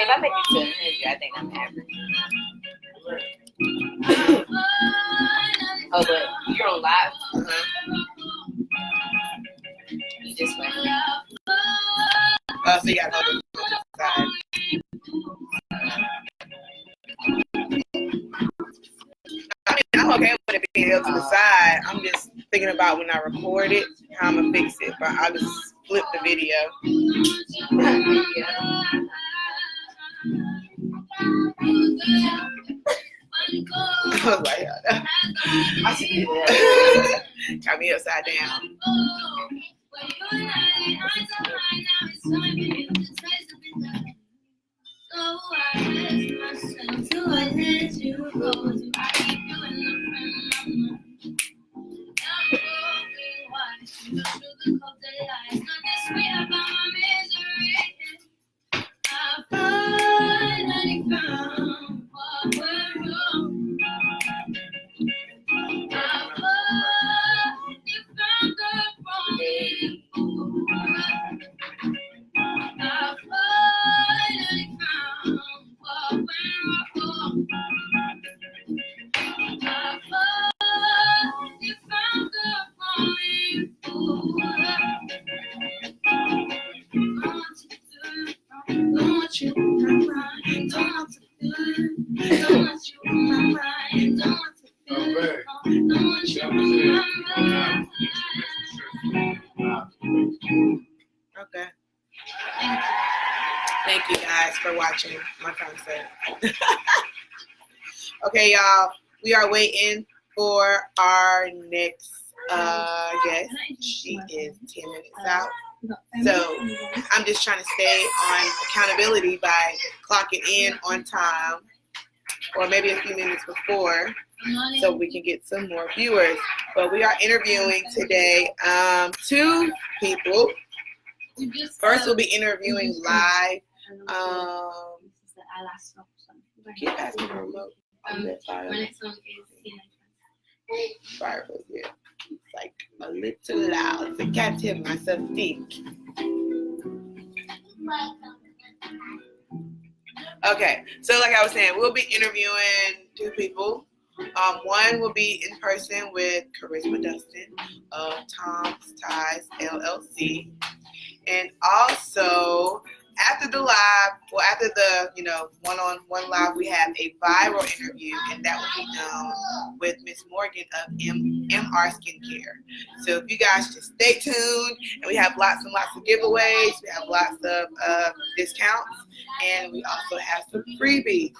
Okay, if I make it to 100, I think I'm average. Oh, but you're on live. You just went. Oh, so you got to hold it to the side. I mean, I'm okay with it being held to the side. I'm just thinking about when I record it, how I'm going to fix it. But I'll just flip the video. I was like, I see that. Got me upside down. Okay. Thank you guys for watching my concert. Okay, y'all. We are waiting for our next guest. She is 10 minutes out. So I'm just trying to stay on accountability by clocking in on time or maybe a few minutes before so we can get some more viewers. But we are interviewing today 2 people. First, we'll be interviewing live. Keep asking the remote. Fireplace, yeah. It's like a little loud. So I can't hear myself think. Okay, so like I was saying, we'll be interviewing 2 people. One will be in person with Charisma Dunston of Toms-Ties, LLC. And also, after the live, well, after the, one-on-one live, we have a viral interview, and that will be done with Miss Morgan of MR Skincare. So if you guys just stay tuned, and we have lots and lots of giveaways, we have lots of discounts, and we also have some freebies.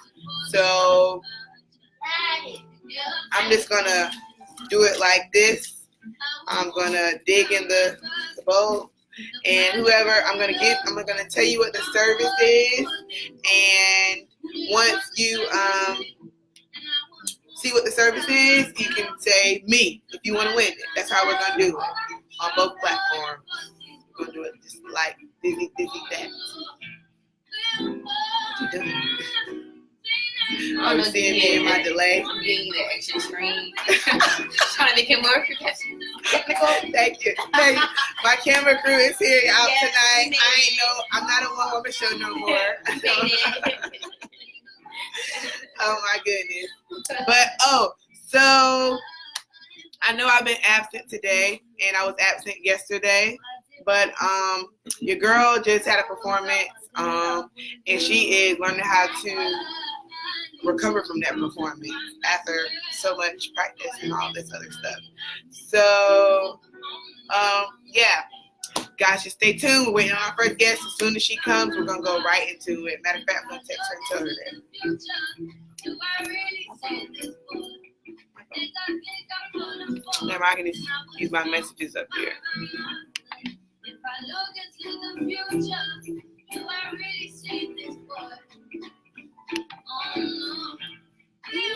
So I'm just going to do it like this. I'm going to dig in the bowl. And whoever I'm gonna tell you what the service is, and once you see what the service is, you can say me if you want to win it. That's how we're gonna do it on both platforms. We're gonna do it just like dizzy that. What you doing? Oh, you seeing me in my delay? I'm getting you the extra screen. Trying to make it more technical. Thank you. Hey, my camera crew is here out tonight. I'm not a one-woman show no more. Oh my goodness. But so I know I've been absent today, and I was absent yesterday. But your girl just had a performance, and she is learning how to recover from that performance after so much practice and all this other stuff. So, guys, just stay tuned. We're waiting on our first guest. As soon as she comes, we're going to go right into it. Matter of fact, I'm going to text her and tell her that. Never, I can just use my messages up here. If I look into the future, do I really see this boy? Oh no, you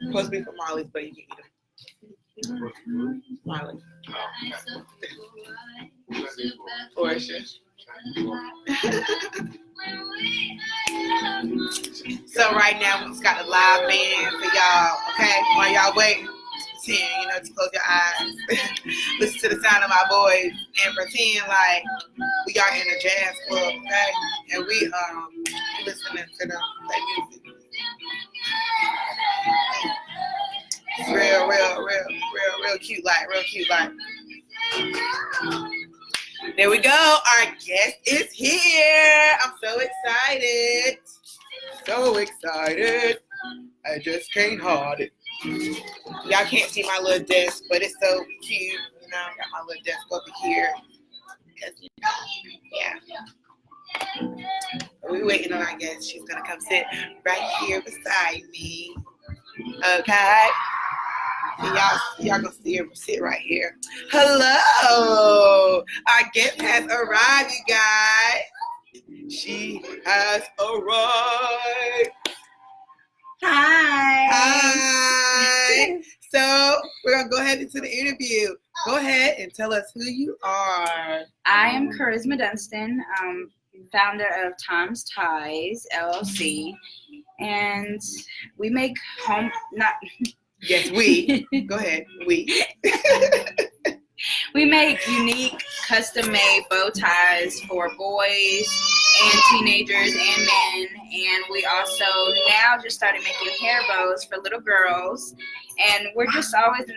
Supposed to be for Molly's, but you can eat them. Molly. Portia. So right now we just got the live band for y'all, okay? While y'all wait, pretend, just close your eyes, listen to the sound of my voice, and pretend like we are in a jazz club, okay? And we listening to them play music. Real cute light. There we go. Our guest is here. I'm so excited. I just can't hold it. Y'all can't see my little desk, but it's so cute. I got my little desk over here. We're waiting on our guest. She's going to come sit right here beside me. Okay. Y'all gonna see her sit right here. Hello. Our guest has arrived, you guys. She has arrived. Hi. So we're gonna go ahead into the interview. Go ahead and tell us who you are. I am Charisma Dunston, founder of Toms-Ties, LLC, and we make Yes, we. Go ahead. We. We make unique, custom-made bow ties for boys and teenagers and men. And we also now just started making hair bows for little girls. And we're just always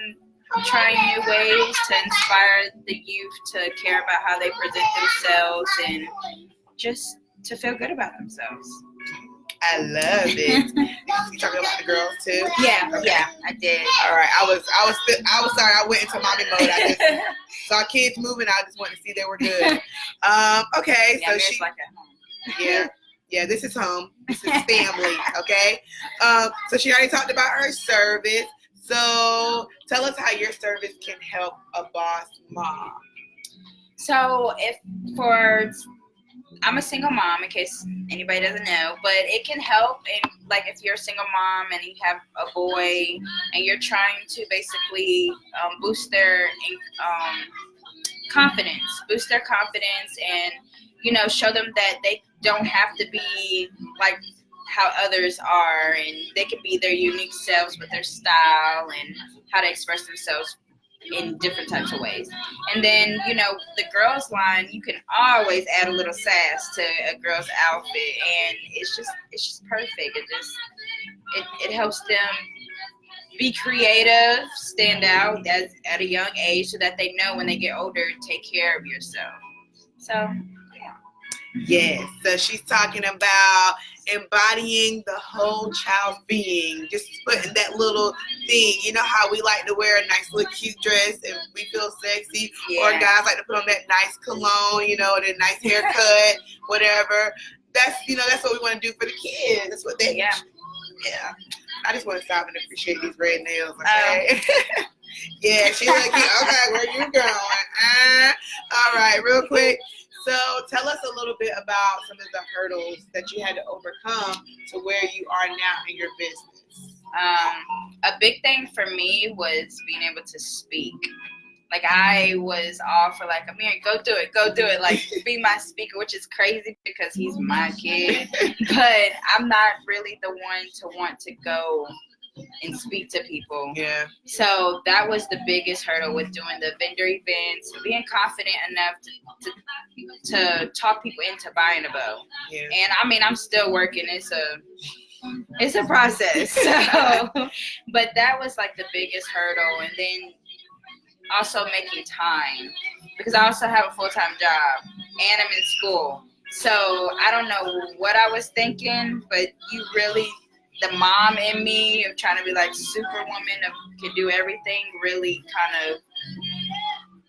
trying new ways to inspire the youth to care about how they present themselves and just to feel good about themselves. I love it. You talking about the girls too? Yeah, okay. Yeah, I did. All right, I was sorry. I went into mommy mode. I just saw kids moving. I just wanted to see they were good. Okay, Yeah, so she. like a home. Yeah. This is home. This is family. Okay. So she already talked about her service. So tell us how your service can help a boss mom. So I'm a single mom, in case anybody doesn't know, but it can help. And like if you're a single mom and you have a boy and you're trying to basically boost their confidence, and show them that they don't have to be like how others are, and they can be their unique selves with their style and how to express themselves in different types of ways. And then, the girls line, you can always add a little sass to a girl's outfit, and it's just perfect. It helps them be creative, stand out at a young age, so that they know when they get older, take care of yourself. So, yeah. Yes. So she's talking about embodying the whole child's being, just putting that little thing. You know how we like to wear a nice little cute dress and we feel sexy, or guys like to put on that nice cologne, the nice haircut, whatever. That's what we want to do for the kids. That's what they. Yeah. I just want to stop and appreciate these red nails. Okay. Yeah, she look cute. Okay, where you going? All right, real quick. So tell us a little bit about some of the hurdles that you had to overcome to where you are now in your business. A big thing for me was being able to speak. Like I was all for like, Amir, go do it. Like be my speaker, which is crazy because he's my kid. But I'm not really the one to want to go and speak to people. Yeah. So that was the biggest hurdle with doing the vendor events, being confident enough to talk people into buying a bow. Yeah. And I'm still working. It's a process. So, but that was like the biggest hurdle. And then also making time, because I also have a full-time job and I'm in school. So I don't know what I was thinking, but the mom in me of trying to be like superwoman can do everything really kind of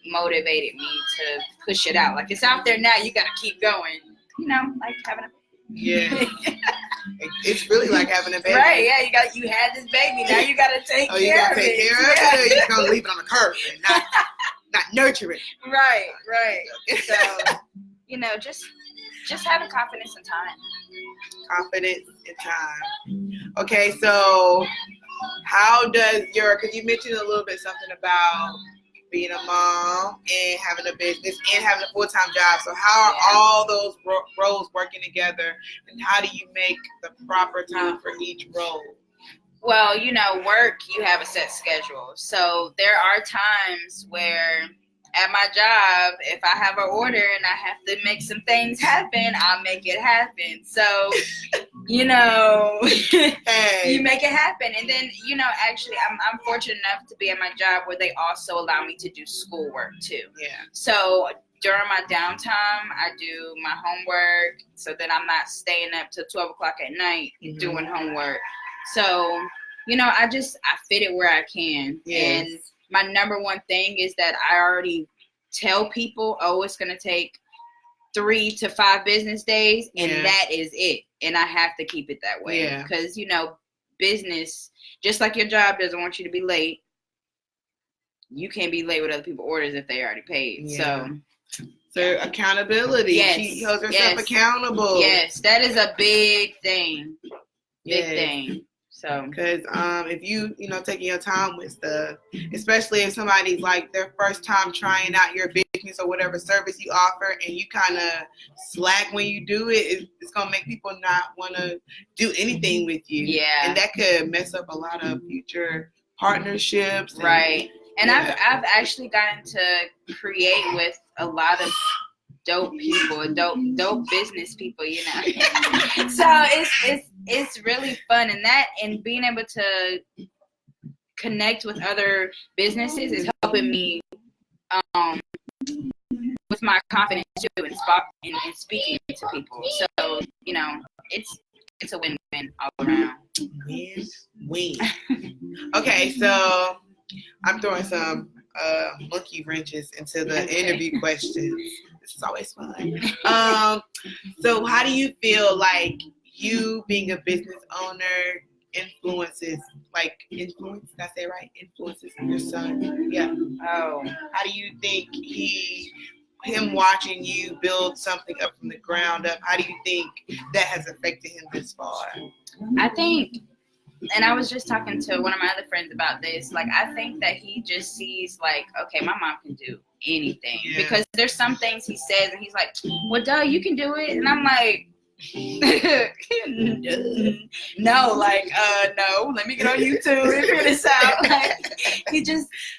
motivated me to push it out. Like it's out there now, you got to keep going. Like having a baby. Yeah. It's really like having a baby. Right, yeah, you had this baby, now you got to take care of it. You got to take care of it, or you're just going to leave it on the curb and not nurture it. Right. So, just having confidence and time. Confidence and time. Okay, so how does because you mentioned a little bit something about being a mom and having a business and having a full-time job. So how are all those roles working together, and how do you make the proper time for each role? Well, work, you have a set schedule. So there are times where at my job, if I have an order and I have to make some things happen, I'll make it happen. So, you make it happen. And then, actually, I'm fortunate enough to be at my job where they also allow me to do schoolwork too. Yeah. So during my downtime, I do my homework so that I'm not staying up till 12 o'clock at night doing homework. So, I fit it where I can. Yes. And my number one thing is that I already tell people, it's going to take 3 to 5 business days, and that is it. And I have to keep it that way because, business, just like your job doesn't want you to be late, you can't be late with other people's orders if they already paid. Yeah. So accountability. Yes. She holds herself accountable. Yes, that is a big thing. Big thing. So, because if you taking your time with stuff, especially if somebody's like their first time trying out your business or whatever service you offer, and you kind of slack when you do it, it's gonna make people not want to do anything with you. Yeah, and that could mess up a lot of future partnerships. Right, and I've actually gotten to create with a lot of dope people, dope business people, So it's really fun, and being able to connect with other businesses is helping me with my confidence too, and speaking to people. So it's a win-win all around. Win-win. Okay, so I'm throwing some monkey wrenches into the interview questions. This is always fun. So how do you feel like you being a business owner influences your son? Yeah. Oh. How do you think him watching you build something up from the ground up, how do you think that has affected him this far? I think, and I was just talking to one of my other friends about this, I think that he just sees okay, my mom can do anything. Yeah. Because there's some things he says and he's like, well, duh, you can do it. And I'm like, no, let me get on YouTube and figure this out.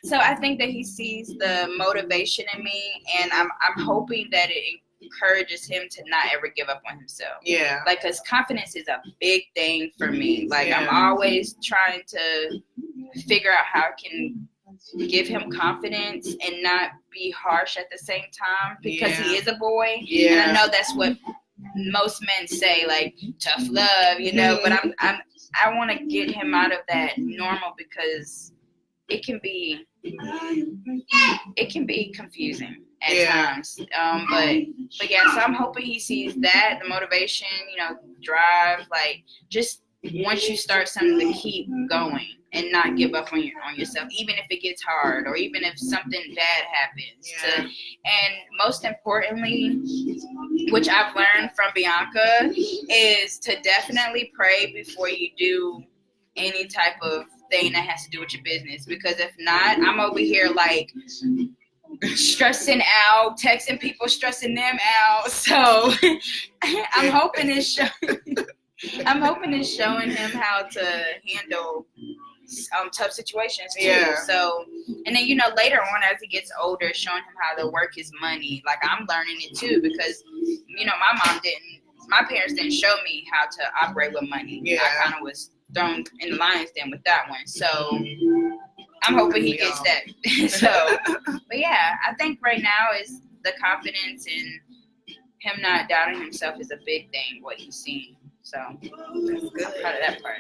So I think that he sees the motivation in me, and I'm hoping that it encourages him to not ever give up on himself. Yeah. Because confidence is a big thing for me. I'm always trying to figure out how I can give him confidence and not be harsh at the same time, because he is a boy. Yeah. And I know that's what most men say, tough love, but I want to get him out of that normal, because it can be confusing at times. But yeah, so I'm hoping he sees that, the motivation, drive, just once you start something, to keep going and not give up on yourself, even if it gets hard or even if something bad happens. And most importantly, which I've learned from Bianca, is to definitely pray before you do any type of thing that has to do with your business. Because if not, I'm over here stressing out, texting people, stressing them out. So I'm hoping it's showing him how to handle tough situations too. Yeah. So, and then later on as he gets older, showing him how to work his money. I'm learning it too, because my parents didn't show me how to operate with money. Yeah. I kind of was thrown in the lion's den with that one. So I'm hoping he gets that. So, but yeah, I think right now is the confidence and him not doubting himself is a big thing, what he's seeing. So that's good. I'm proud of that part.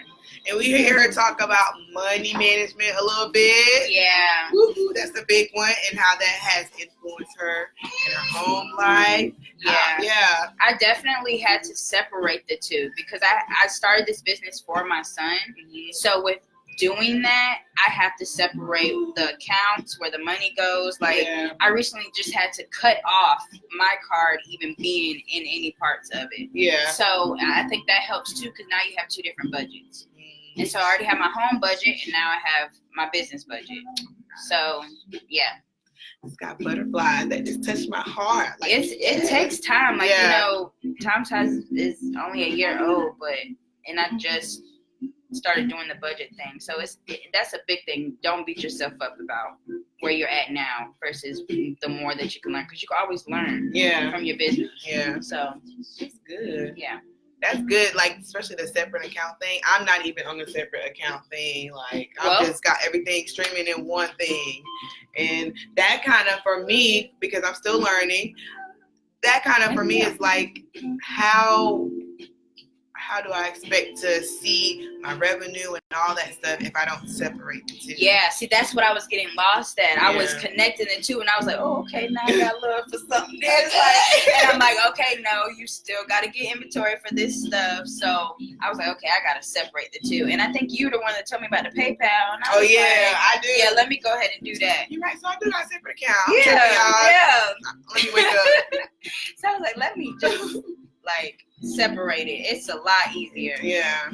And we hear her talk about money management a little bit. Yeah. Woo-hoo, that's a big one, and how that has influenced her in her home life. Yeah. I definitely had to separate the two, because I started this business for my son. Mm-hmm. So with doing that, I have to separate the accounts where the money goes. I recently just had to cut off my card even being in any parts of it. Yeah. So I think that helps too, because now you have two different budgets. And so I already have my home budget, and now I have my business budget. So, yeah. It's got butterflies that just touch my heart. Like, It takes time. Like, Toms-Ties is only a year old, and I just started doing the budget thing. So that's a big thing. Don't beat yourself up about where you're at now versus the more that you can learn, because you can always learn from your business. Yeah. So it's good. Yeah. That's good, like, especially the separate account thing. I'm not even on the separate account thing. Like, I've just got everything streaming in one thing. And that kind of, for me, because I'm still learning, that kind of, for me, is like, how do I expect to see my revenue and all that stuff if I don't separate the two? Yeah, see, that's what I was getting lost at. I was connecting the two, and I was like, oh, okay, now I got love for something else. And I'm like, okay, no, you still got to get inventory for this stuff. So I was like, okay, I got to separate the two. And I think you the one that told me about the PayPal. And I was I do. Yeah, let me go ahead and do that. You're right, so I do got a separate account. Yeah. Let me wake up. So I was like, let me just, separate it. It's a lot easier. Yeah.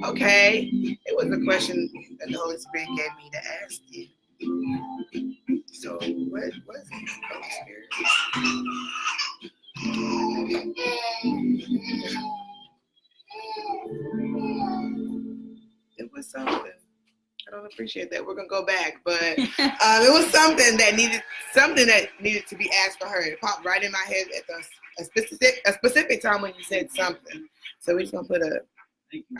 Okay. It was a question that the Holy Spirit gave me to ask you. So, what was it, Holy Spirit? It was something. I don't appreciate that. We're gonna go back, but it was something that needed to be asked for her. It popped right in my head at a specific time when you said something. So we're just gonna put a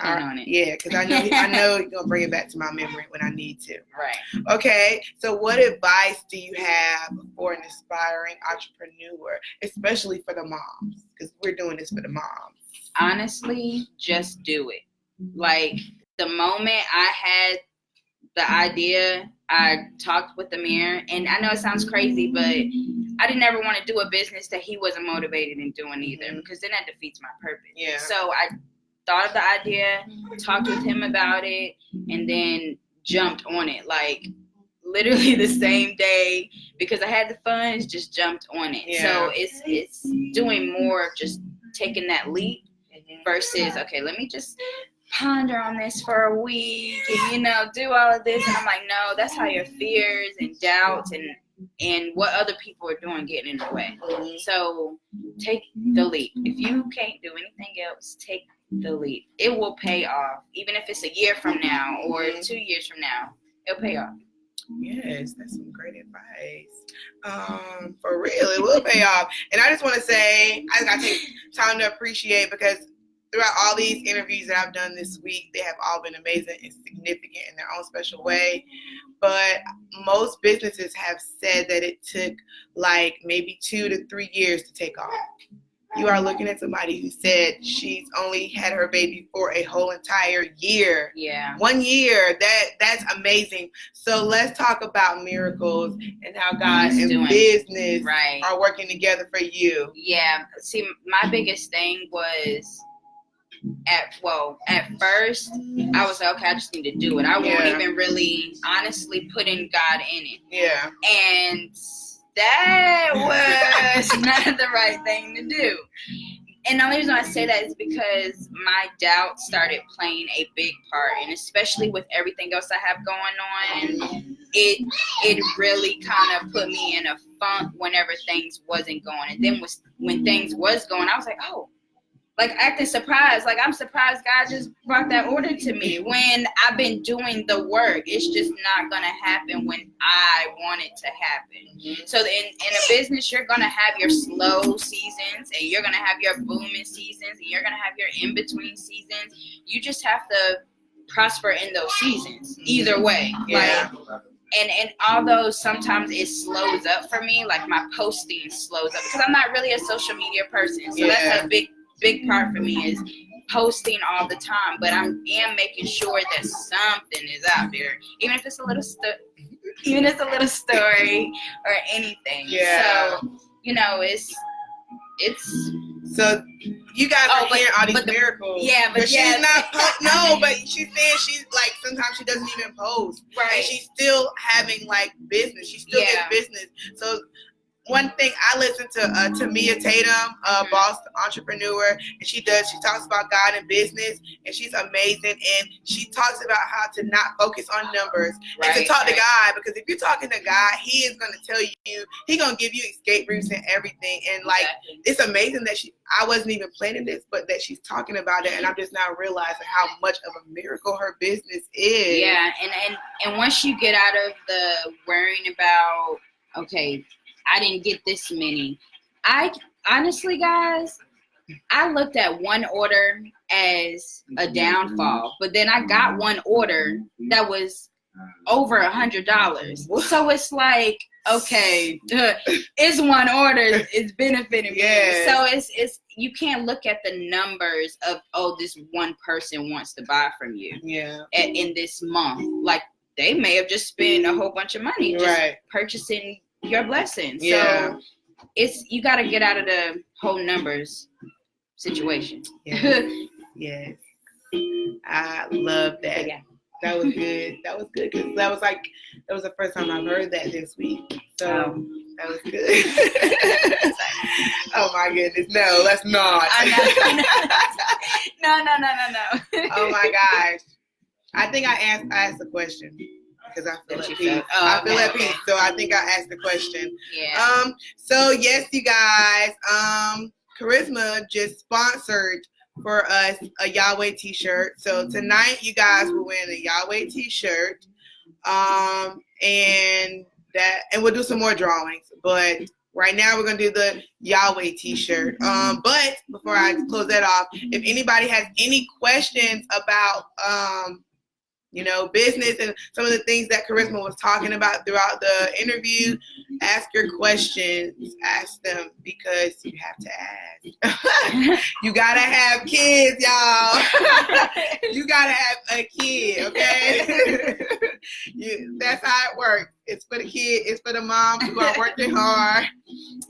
on it. Yeah, because I know you're gonna bring it back to my memory when I need to. Right. Okay. So what advice do you have for an aspiring entrepreneur, especially for the moms? Because we're doing this for the moms. Honestly, just do it. Like, the moment I had the idea, I talked with Amir, and I know it sounds crazy, but I didn't ever want to do a business that he wasn't motivated in doing either, because then that defeats my purpose. Yeah. So I thought of the idea, talked with him about it, and then jumped on it. Like, literally the same day, because I had the funds, just jumped on it. Yeah. So it's doing more of just taking that leap versus, okay, let me just ponder on this for a week and, do all of this. And I'm like, no, that's how your fears and doubts and what other people are doing getting in the way. So take the leap. If you can't do anything else, take the leap. It will pay off. Even if it's a year from now or 2 years from now, it'll pay off. Yes, that's some great advice. For real, it will pay off. And I just want to say, I got to take time to appreciate, because throughout all these interviews that I've done this week, they have all been amazing and significant in their own special way. But most businesses have said that it took maybe 2 to 3 years to take off. You are looking at somebody who said she's only had her baby for a whole entire year. Yeah. 1 year. That's amazing. So let's talk about miracles and how God and business are working together for you. Yeah. See, my biggest thing was at first I was like, okay, I just need to do it. I won't even really honestly put in God in it. Yeah. And that was not the right thing to do. And the only reason I say that is because my doubt started playing a big part, and especially with everything else I have going on, it really kind of put me in a funk whenever things wasn't going. And then when things was going, I was like, oh, acting surprised. I'm surprised God just brought that order to me when I've been doing the work. It's just not going to happen when I want it to happen. So in a business, you're going to have your slow seasons, and you're going to have your booming seasons, and you're going to have your in-between seasons. You just have to prosper in those seasons either way. Yeah. And although sometimes it slows up for me, my posting slows up because I'm not really a social media person. So that's a big part for me, is posting all the time, but I am making sure that something is out there, even if it's a little story or anything. Yeah. So it's. So you guys are hearing all these miracles. Yeah, but she's not. But she's saying she's sometimes she doesn't even post. Right. And she's still having business. She's still in business. So one thing I listen to Tamia Tatum, boss entrepreneur, and she talks about God and business, and she's amazing. And she talks about how to not focus on numbers and to talk to God, because if you're talking to God, He is going to tell you, He's going to give you escape routes and everything. And like, it's amazing that I wasn't even planning this, but that she's talking about it, and I'm just now realizing how much of a miracle her business is. Yeah, and once you get out of the worrying about, okay, I didn't get this many. I honestly, guys, I looked at one order as a downfall, but then I got one order that was over $100. So it's like, okay, it's one order, it's benefiting me. So it's you can't look at the numbers of, oh, this one person wants to buy from you in this month. Like, they may have just spent a whole bunch of money just purchasing your blessing. So you got to get out of the whole numbers situation. Yes. I love that. That was good. That was good, because that was the first time I've heard that this week. So that was good. Oh my goodness. No, let's not. No. Oh my gosh. I think I asked a question, because I feel at peace. I feel at peace. So I think I asked the question. Yeah. So yes, you guys, Charisma just sponsored for us a Yahweh t-shirt. So tonight you guys will win a Yahweh t-shirt. And we'll do some more drawings. But right now we're gonna do the Yahweh t-shirt. But before I close that off, if anybody has any questions about business and some of the things that Charisma was talking about throughout the interview, ask your questions, ask them, because you have to ask. You gotta have kids, y'all. You gotta have a kid, okay? That's how it works. It's for the kid, it's for the moms who are working hard.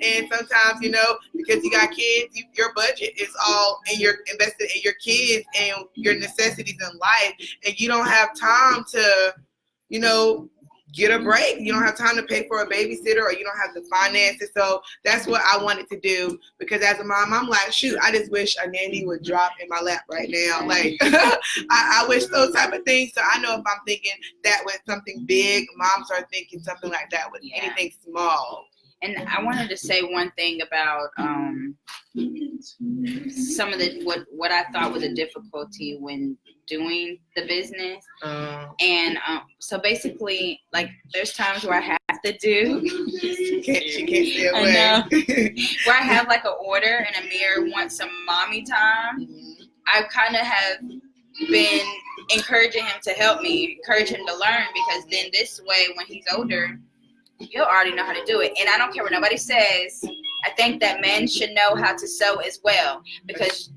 And sometimes, because you got kids, your budget is all invested in your kids and your necessities in life, and you don't have time to, get a break. You don't have time to pay for a babysitter, or you don't have the finances. So that's what I wanted to do, because as a mom, I'm like, shoot, I just wish a nanny would drop in my lap right now. Like, I wish those type of things. So I know if I'm thinking that with something big, moms are thinking something like that with anything small. And I wanted to say one thing about some of what I thought was a difficulty when doing the business. And so basically, like, there's times where I have to do. She can't stay away. Where I have like an order and Amir wants some mommy time. I kind of have been encouraging him to help me, encourage him to learn, because then this way, when he's older, you'll already know how to do it. And I don't care what nobody says. I think that men should know how to sew as well, because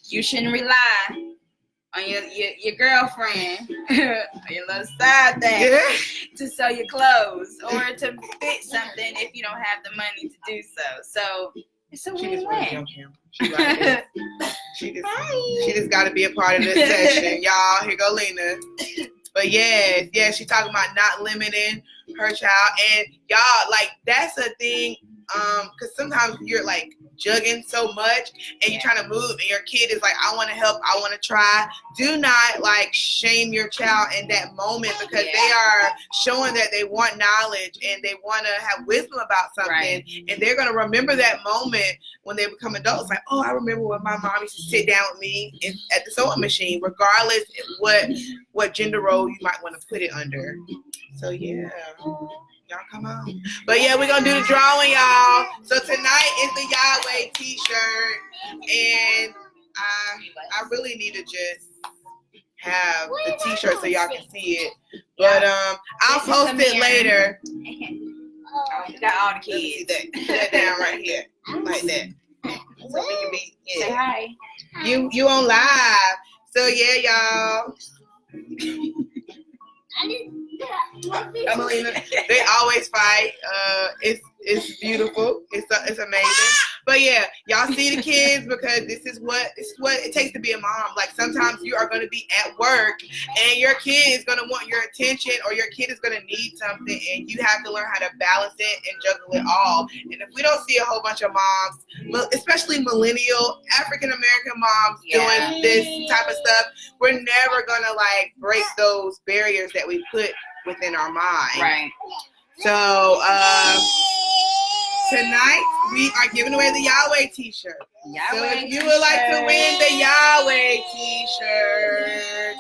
you shouldn't rely on your girlfriend or your little side thing to sew your clothes or to fit something if you don't have the money to do so. So it's a win-win. She just got to be a part of this session, y'all. Here go Lena. But yes, she's talking about not limiting her child. And y'all, like, that's a thing, because sometimes you're like jugging so much and you're trying to move, and your kid is like, I want to help, I want to try. Do not like shame your child in that moment, because they are showing that they want knowledge and they want to have wisdom about something, and they're going to remember that moment when they become adults. Like, oh, I remember when my mom used to sit down with me at the sewing machine, regardless of what gender role you might want to put it under. So y'all come on. But we're gonna do the drawing, y'all. So tonight is the Yahweh t-shirt, and I really need to just have the t-shirt so y'all can see it. But I'll post it later. You got all the kids. Put that down right here, like that. So we can be. Say hi. You on live? So y'all. Melina. They always fight. It's beautiful. It's amazing. But yeah, y'all see the kids because this is what it takes to be a mom. Like sometimes you are going to be at work and your kid is going to want your attention or your kid is going to need something and you have to learn how to balance it and juggle it all. And if we don't see a whole bunch of moms, especially millennial African American moms doing this type of stuff, we're never going to like break those barriers that we put within our mind. Right. So tonight we are giving away the Yahweh t-shirt. So if you would like to win the Yahweh t-shirt,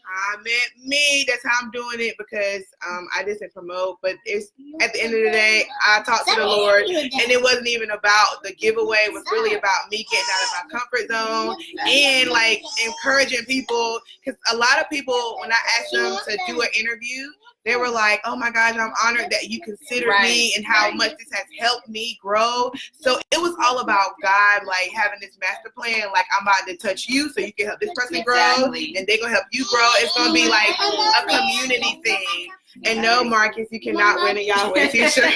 comment me. That's how I'm doing it because I didn't promote. But it's at the end of the day, I talked to the Lord, and it wasn't even about the giveaway. It was really about me getting out of my comfort zone and like encouraging people. Because a lot of people, when I asked them to do an interview, they were like, oh my gosh, I'm honored that you considered me and how much this has helped me grow. So it was all about God, like having this master plan. Like I'm about to touch you so you can help this person grow and they're going to help you grow. It's going to be like a community thing. And no, Marcus, you cannot win a Yahweh t-shirt.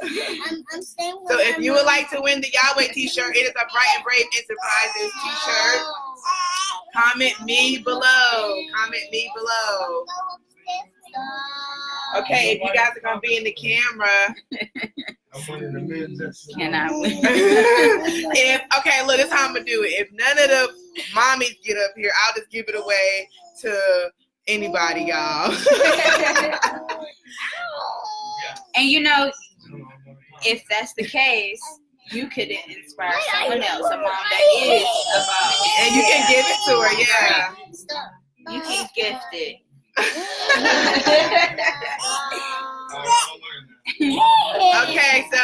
So if you would like to win the Yahweh t-shirt, it is a Bright and Brave Enterprises t-shirt. Comment me below. Comment me below. Okay, if you guys are gonna be in the camera. Can I win? Okay, look, this is how I'm gonna do it. If none of the mommies get up here, I'll just give it away to anybody, y'all. And you know, if that's the case, you could inspire someone else, a mom that is about. And you can give it to her, yeah. You can gift it. Okay, so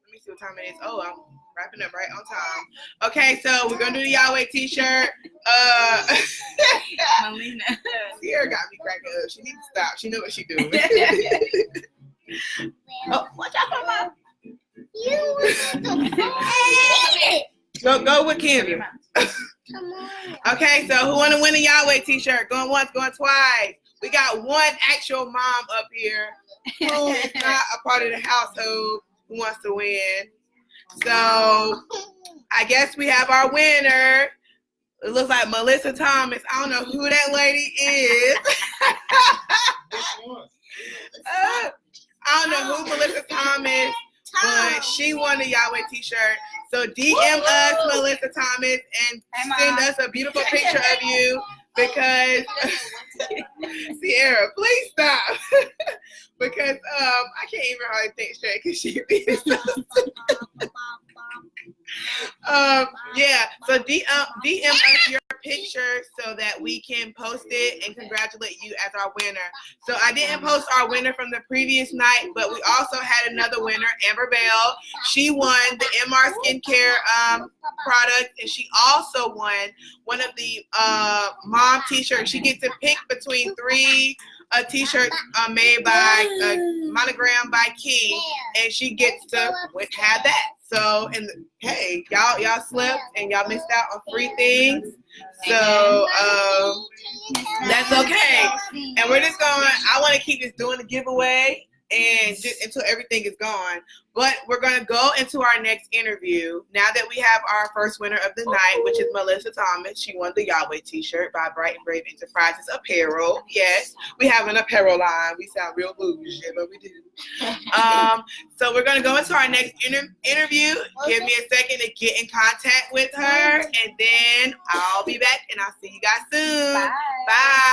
let me see what time it is. Oh, I'm wrapping up right on time. Okay, so we're gonna do the Yahweh t-shirt. Melina. Sierra got me cracking up. She needs to stop. She knows what she's doing. Oh, watch out for my. Go with Kendra. Okay, so who want to win a Yahweh t-shirt? Going once, going twice. We got one actual mom up here who is not a part of the household who wants to win. So I guess we have our winner. It looks like Melissa Thomas. I don't know who that lady is. I don't know who Melissa Thomas, but she won the Yahweh t-shirt. So DM us, Melissa Thomas, and send us a beautiful picture of you because Sierra, please stop. Because I can't even hardly think straight because she beats us. Yeah, so DM us your picture so that we can post it and congratulate you as our winner. So I didn't post our winner from the previous night, but we also had another winner, Amber Bell. She won the MR Skincare product, and she also won one of the mom t-shirts. She gets to pick between three t-shirts made by monogram by Key, and she gets to have that. So, and hey, y'all slept and y'all missed out on free things. So that's okay. And we're just going. I want to keep just doing the giveaway and just until everything is gone. But we're going to go into our next interview now that we have our first winner of the night, which is Melissa Thomas. She won the Yahweh t-shirt by Bright and Brave Enterprises Apparel. Yes, we have an apparel line. We sound real bougie, but we do. So we're going to go into our next interview. Give me a second to get in contact with her, and then I'll be back, and I'll see you guys soon. Bye. Bye.